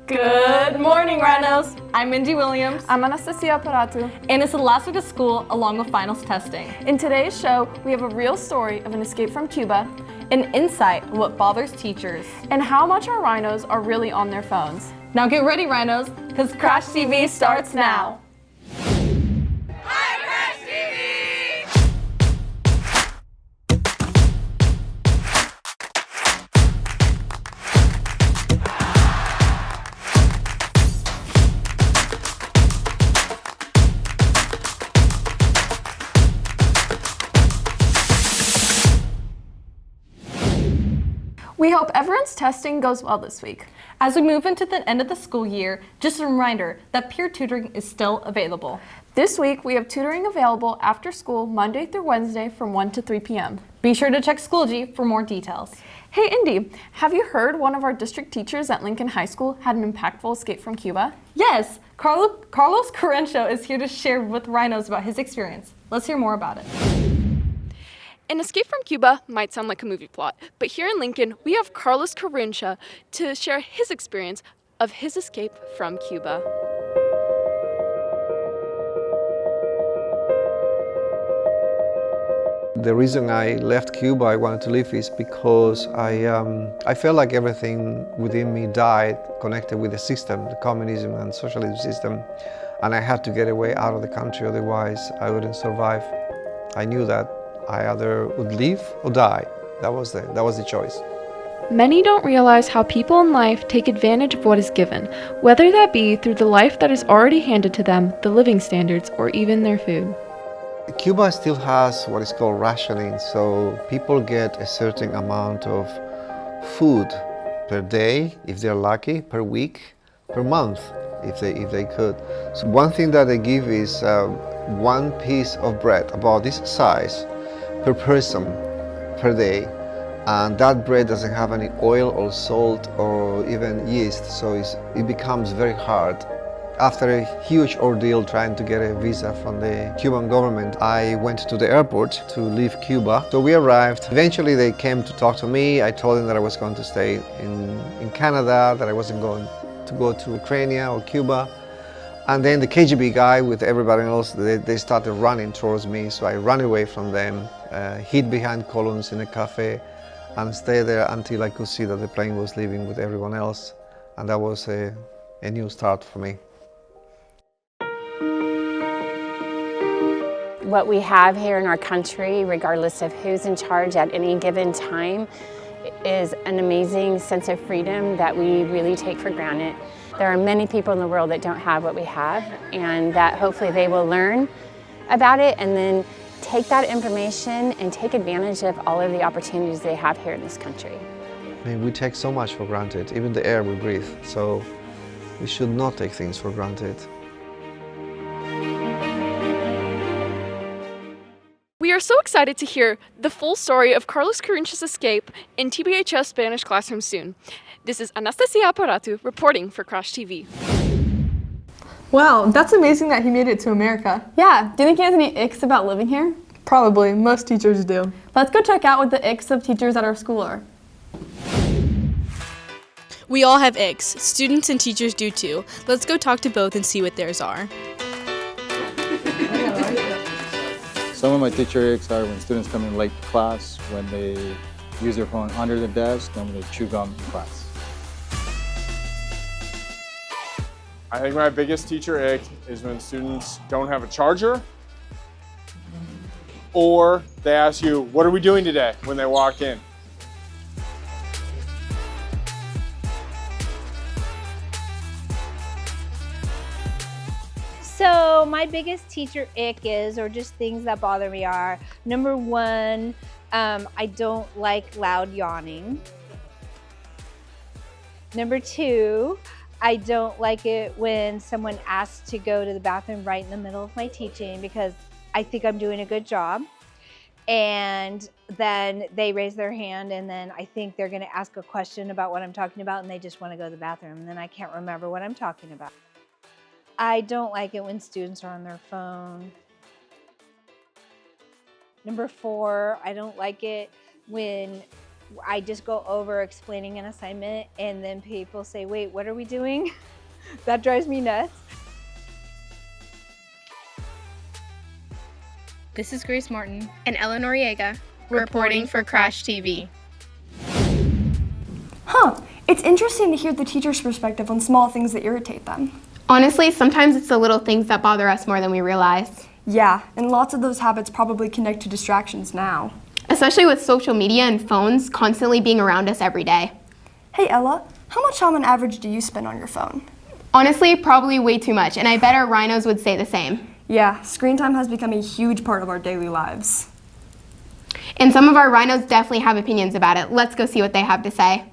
Good morning, Rhinos! I'm Mindy Williams. I'm Anastasia Paratu. And it's the last week of school along with finals testing. In today's show, we have a real story of an escape from Cuba, An insight of what bothers teachers, and how much our rhinos are really on their phones. Now get ready, Rhinos, because Crash TV starts now. We hope everyone's testing goes well this week. As we move into the end of the school year, just a reminder that peer tutoring is still available. This week, we have tutoring available after school Monday through Wednesday from 1 to 3 p.m. Be sure to check Schoology for more details. Hey, Indy, have you heard one of our district teachers at Lincoln High School had an impactful escape from Cuba? Yes, Carlos Carrencio is here to share with Rhinos about his experience. Let's hear more about it. An escape from Cuba might sound like a movie plot, but here in Lincoln, we have Carlos Carrencio to share his experience of his escape from Cuba. The reason I left Cuba, I wanted to leave, is because I felt like everything within me died, connected with the system, the communism and socialism system, and I had to get away out of the country, otherwise I wouldn't survive. I knew that I either would leave or die. That was the choice. Many don't realize how people in life take advantage of what is given, whether that be through the life that is already handed to them, the living standards, or even their food. Cuba still has what is called rationing, so people get a certain amount of food per day, if they're lucky, per week, per month, if they could. So one thing that they give is one piece of bread, about this size, per person per day, and that bread doesn't have any oil or salt or even yeast, so it becomes very hard. After a huge ordeal trying to get a visa from the Cuban government, I went to the airport to leave Cuba. So we arrived. Eventually they came to talk to me. I told them that I was going to stay in Canada, that I wasn't going to go to Ukraine or Cuba. And then the KGB guy with everybody else, they started running towards me, so I ran away from them, hid behind columns in a cafe, and stayed there until I could see that the plane was leaving with everyone else. And that was a new start for me. What we have here in our country, regardless of who's in charge at any given time, is an amazing sense of freedom that we really take for granted. There are many people in the world that don't have what we have, and that hopefully they will learn about it and then take that information and take advantage of all of the opportunities they have here in this country. I mean, we take so much for granted, even the air we breathe, so we should not take things for granted. We are so excited to hear the full story of Carlos Carrencio's escape in TBHS Spanish classroom soon. This is Anastasia Paratu reporting for Crash TV. Wow, that's amazing that he made it to America. Yeah, do you think he has any icks about living here? Probably, most teachers do. Let's go check out what the icks of teachers at our school are. We all have Icks. Students and teachers do too. Let's go talk to both and see what theirs are. Some of my teacher icks are when students come in late to class, when they use their phone under the desk, and when they chew gum in class. I think my biggest teacher ick is when students don't have a charger, or they ask you, "What are we doing today?" when they walk in. So my biggest teacher ick is, or just things that bother me are, number one, I don't like loud yawning. Number two, I don't like it when someone asks to go to the bathroom right in the middle of my teaching because I think I'm doing a good job. And then they raise their hand and then I think they're gonna ask a question about what I'm talking about and they just wanna go to the bathroom and then I can't remember what I'm talking about. I don't like it when students are on their phone. Number four, I don't like it when I just go over explaining an assignment and then people say, wait, what are we doing? That drives me nuts. This is Grace Martin and Ella Noriega reporting for Crash TV. Huh, it's interesting to hear the teacher's perspective on small things that irritate them. Honestly, sometimes it's the little things that bother us more than we realize. Yeah, and lots of those habits probably connect to distractions now. Especially with social media and phones constantly being around us every day. Hey Ella, how much time on average do you spend on your phone? Honestly, probably way too much, and I bet our rhinos would say the same. Yeah, screen time has become a huge part of our daily lives. And some of our rhinos definitely have opinions about it. Let's go see what they have to say.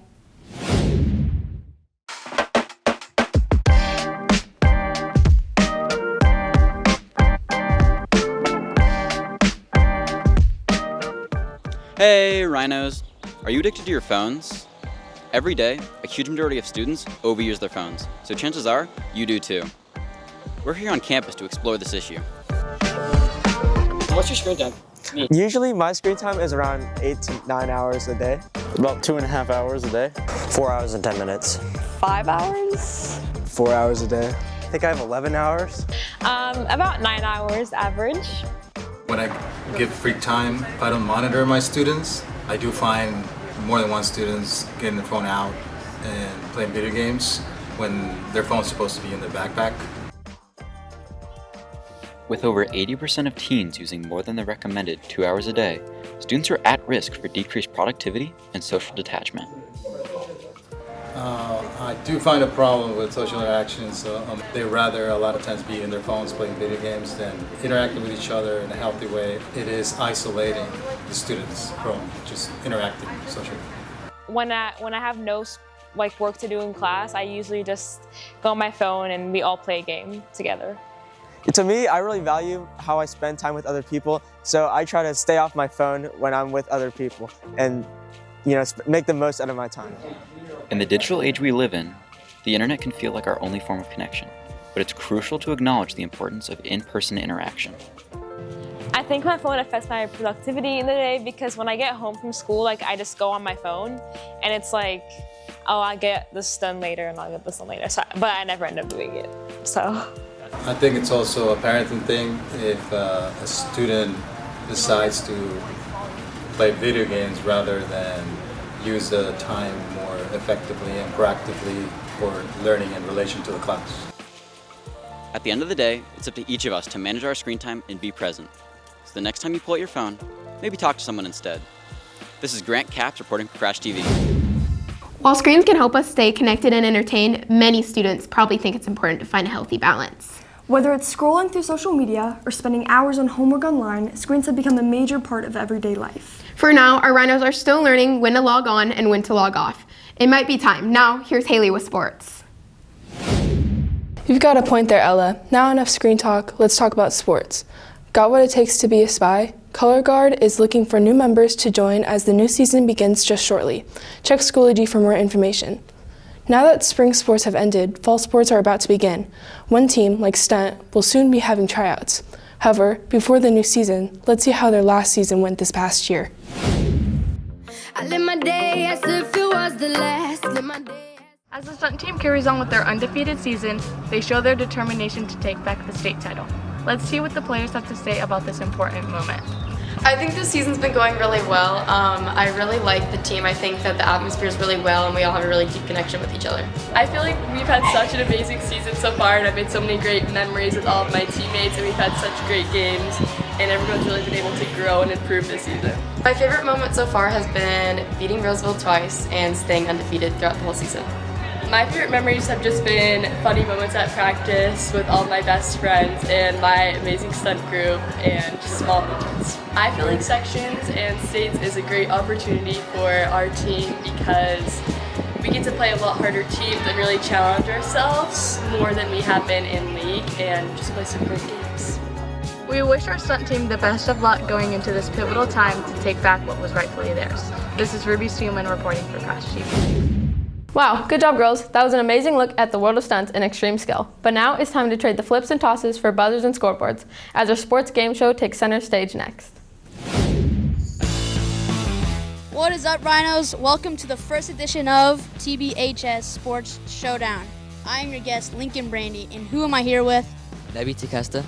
Hey, rhinos. Are you addicted to your phones? Every day, a huge majority of students overuse their phones, so chances are you do too. We're here on campus to explore this issue. What's your screen time? Usually my screen time is around 8 to 9 hours a day. About 2.5 hours a day. 4 hours and 10 minutes. 5 hours. 4 hours a day. I think I have 11 hours. About 9 hours average. When I get free time, if I don't monitor my students, I do find more than one student's getting their phone out and playing video games when their phone's supposed to be in their backpack. With over 80% of teens using more than the recommended 2 hours a day, students are at risk for decreased productivity and social detachment. I do find a problem with social interactions. They rather a lot of times be in their phones playing video games than interacting with each other in a healthy way. It is isolating the students from just interacting socially. When I have no work to do in class, I usually just go on my phone and we all play a game together. To me, I really value how I spend time with other people, so I try to stay off my phone when I'm with other people and, make the most out of my time. In the digital age we live in, the internet can feel like our only form of connection, but it's crucial to acknowledge the importance of in-person interaction. I think my phone affects my productivity in the day because when I get home from school, I just go on my phone and it's like, oh, I'll get this done later and I'll get this done later, but I never end up doing it, so. I think it's also a parenting thing. If a student decides to play video games rather than use the time more effectively and proactively for learning in relation to the class. At the end of the day, it's up to each of us to manage our screen time and be present. So the next time you pull out your phone, maybe talk to someone instead. This is Grant Capps reporting for Crash TV. While screens can help us stay connected and entertained, many students probably think it's important to find a healthy balance. Whether it's scrolling through social media or spending hours on homework online, screens have become a major part of everyday life. For now, our rhinos are still learning when to log on and when to log off. It might be time. Now, here's Haley with sports. You've got a point there, Ella. Now enough screen talk, let's talk about sports. Got what it takes to be a spy? Color Guard is looking for new members to join as the new season begins just shortly. Check Schoology for more information. Now that spring sports have ended, fall sports are about to begin. One team, like Stunt, will soon be having tryouts. However, before the new season, let's see how their last season went this past year. I live my day as if it was the last. As the Stunt Team carries on with their undefeated season, they show their determination to take back the state title. Let's see what the players have to say about this important moment. I think this season's been going really well. I really like the team. I think that the atmosphere is really well and we all have a really deep connection with each other. I feel like we've had such an amazing season so far and I've made so many great memories with all of my teammates and we've had such great games and everyone's really been able to grow and improve this season. My favorite moment so far has been beating Roseville twice and staying undefeated throughout the whole season. My favorite memories have just been funny moments at practice with all my best friends and my amazing stunt group and just small moments. I feel like sections and states is a great opportunity for our team because we get to play a lot harder teams and really challenge ourselves more than we have been in league and just play some great games. We wish our stunt team the best of luck going into this pivotal time to take back what was rightfully theirs. This is Ruby Steelman reporting for Crash TV. Wow, good job girls. That was an amazing look at the world of stunts and extreme skill. But now it's time to trade the flips and tosses for buzzers and scoreboards as our sports game show takes center stage next. What is up, Rhinos? Welcome to the first edition of TBHS Sports Showdown. I'm your guest, Lincoln Brandi, and who am I here with? Debbie Tequesta.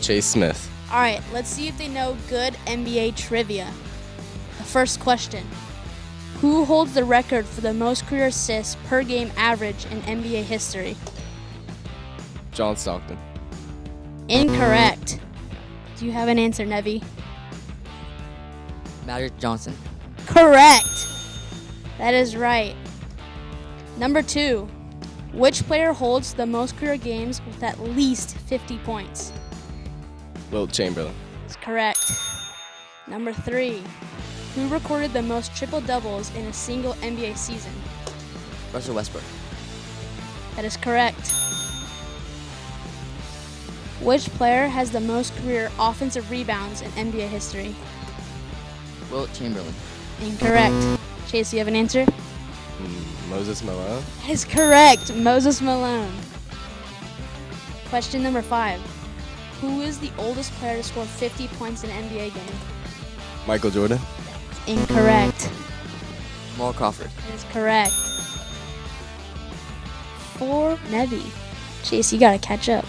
Chase Smith. All right, let's see if they know good NBA trivia. The first question. Who holds the record for the most career assists per game average in NBA history? John Stockton. Incorrect. Do you have an answer, Nevi? Magic Johnson. Correct. That is right. Number 2. Which player holds the most career games with at least 50 points? Wilt Chamberlain. That's correct. Number 3. Who recorded the most triple-doubles in a single NBA season? Russell Westbrook. That is correct. Which player has the most career offensive rebounds in NBA history? Wilt Chamberlain. Incorrect. Chase, you have an answer? Moses Malone. That is correct. Moses Malone. Question number 5. Who is the oldest player to score 50 points in an NBA game? Michael Jordan. Incorrect. Jamal Crawford. That is correct. 4. Nevi. Chase, you gotta catch up.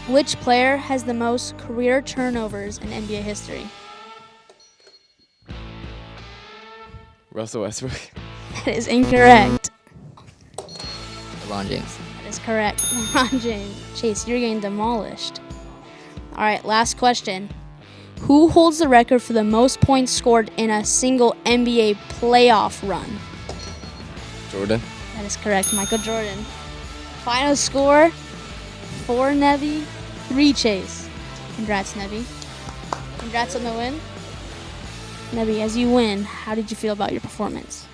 Which player has the most career turnovers in NBA history? Russell Westbrook. That is incorrect. LeBron James. That is correct. LeBron James. Chase, you're getting demolished. All right, last question. Who holds the record for the most points scored in a single NBA playoff run? Jordan. That is correct, Michael Jordan. Final score, 4 Nevi, 3 Chase. Congrats, Nevi. Congrats on the win. Nevi, as you win, how did you feel about your performance?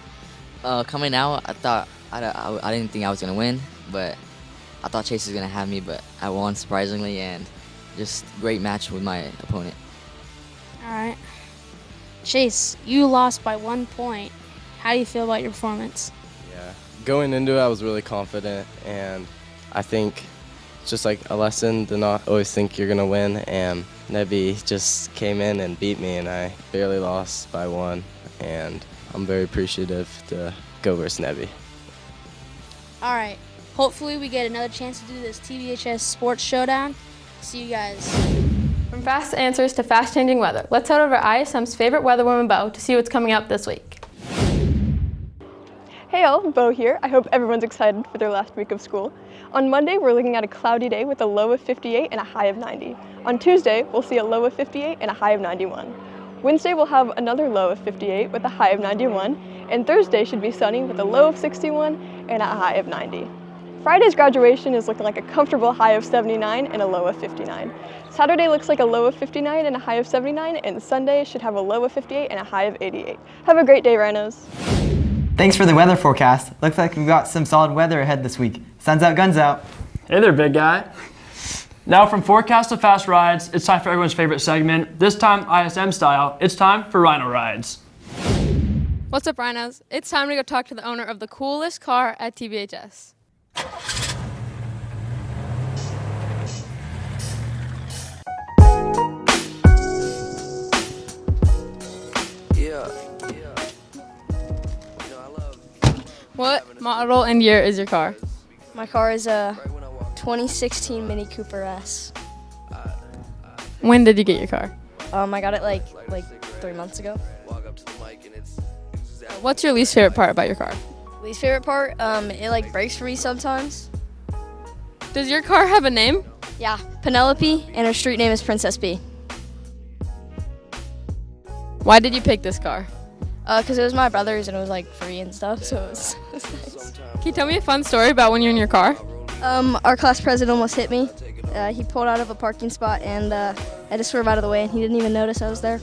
Coming out, I didn't think I was gonna win, but I thought Chase was gonna have me, but I won surprisingly, and just great match with my opponent. All right. Chase, you lost by 1 point. How do you feel about your performance? Yeah. Going into it, I was really confident, and I think it's just like a lesson to not always think you're gonna win, and Nebi just came in and beat me, and I barely lost by 1, and I'm very appreciative to go versus Nebi. All right. Hopefully we get another chance to do this TBHS Sports Showdown. See you guys. From fast answers to fast-changing weather, let's head over to ISM's favorite weatherwoman, Bo, to see what's coming up this week. Hey all, Bo here. I hope everyone's excited for their last week of school. On Monday, we're looking at a cloudy day with a low of 58 and a high of 90. On Tuesday, we'll see a low of 58 and a high of 91. Wednesday, we'll have another low of 58 with a high of 91. And Thursday should be sunny with a low of 61 and a high of 90. Friday's graduation is looking like a comfortable high of 79 and a low of 59. Saturday looks like a low of 59 and a high of 79, and Sunday should have a low of 58 and a high of 88. Have a great day, Rhinos. Thanks for the weather forecast. Looks like we've got some solid weather ahead this week. Sun's out, guns out. Hey there, big guy. Now from forecast to fast rides, it's time for everyone's favorite segment. This time ISM style, it's time for Rhino Rides. What's up, Rhinos? It's time to go talk to the owner of the coolest car at TBHS. What model and year is your car? My car is a 2016 Mini Cooper S. When did you get your car? I got it like 3 months ago. What's your least favorite part about your car? Least favorite part? It breaks for me sometimes. Does your car have a name? Yeah, Penelope, and her street name is Princess B. Why did you pick this car? Because it was my brother's and it was free and stuff, so it was nice. Can you tell me a fun story about when you're in your car? Our class president almost hit me. He pulled out of a parking spot and I had to swerve out of the way and he didn't even notice I was there.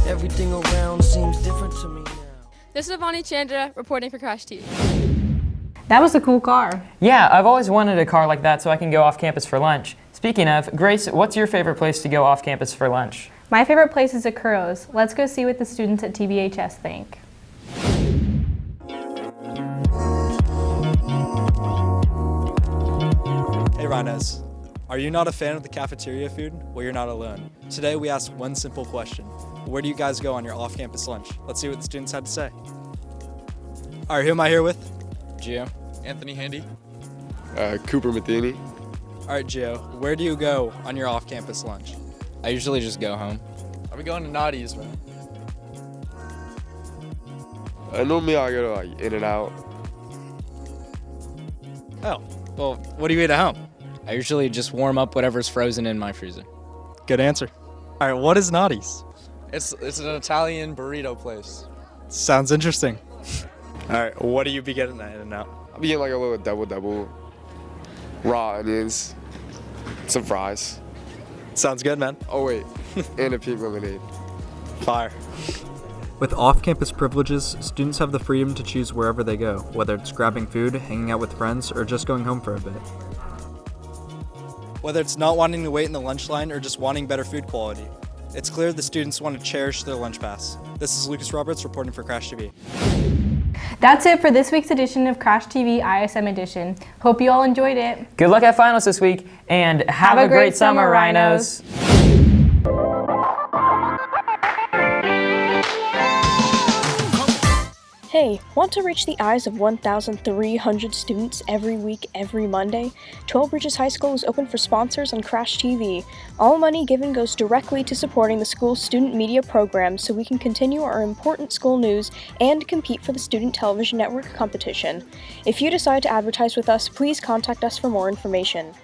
Everything around seems different to me now. This is Avani Chandra reporting for Crash TV. That was a cool car. Yeah, I've always wanted a car like that so I can go off campus for lunch. Speaking of, Grace, what's your favorite place to go off campus for lunch? My favorite place is Akuro's. Let's go see what the students at TBHS think. Hey Rhinos, are you not a fan of the cafeteria food? Well, you're not alone. Today we asked one simple question. Where do you guys go on your off-campus lunch? Let's see what the students had to say. All right, who am I here with? Gio. Anthony Handy. Cooper Matheny. All right, Gio, where do you go on your off-campus lunch? I usually just go home. I'll be going to Naughty's, man. Normally I go to like In-N-Out. Oh, well, what do you eat at home? I usually just warm up whatever's frozen in my freezer. Good answer. All right, what is Naughty's? It's an Italian burrito place. Sounds interesting. All right, what do you be getting at In-N-Out? I'll be getting like a little double, raw onions, some fries. Sounds good, man. Oh wait, and a pink lemonade. Fire. With off-campus privileges, students have the freedom to choose wherever they go, whether it's grabbing food, hanging out with friends, or just going home for a bit. Whether it's not wanting to wait in the lunch line or just wanting better food quality, it's clear the students want to cherish their lunch pass. This is Lucas Roberts reporting for Crash TV. That's it for this week's edition of Crash TV ISM Edition. Hope you all enjoyed it. Good luck at finals this week, and have a great summer, Rhinos. Hey, want to reach the eyes of 1,300 students every week, every Monday? 12 Bridges High School is open for sponsors on Crash TV. All money given goes directly to supporting the school's student media program so we can continue our important school news and compete for the Student Television Network competition. If you decide to advertise with us, please contact us for more information.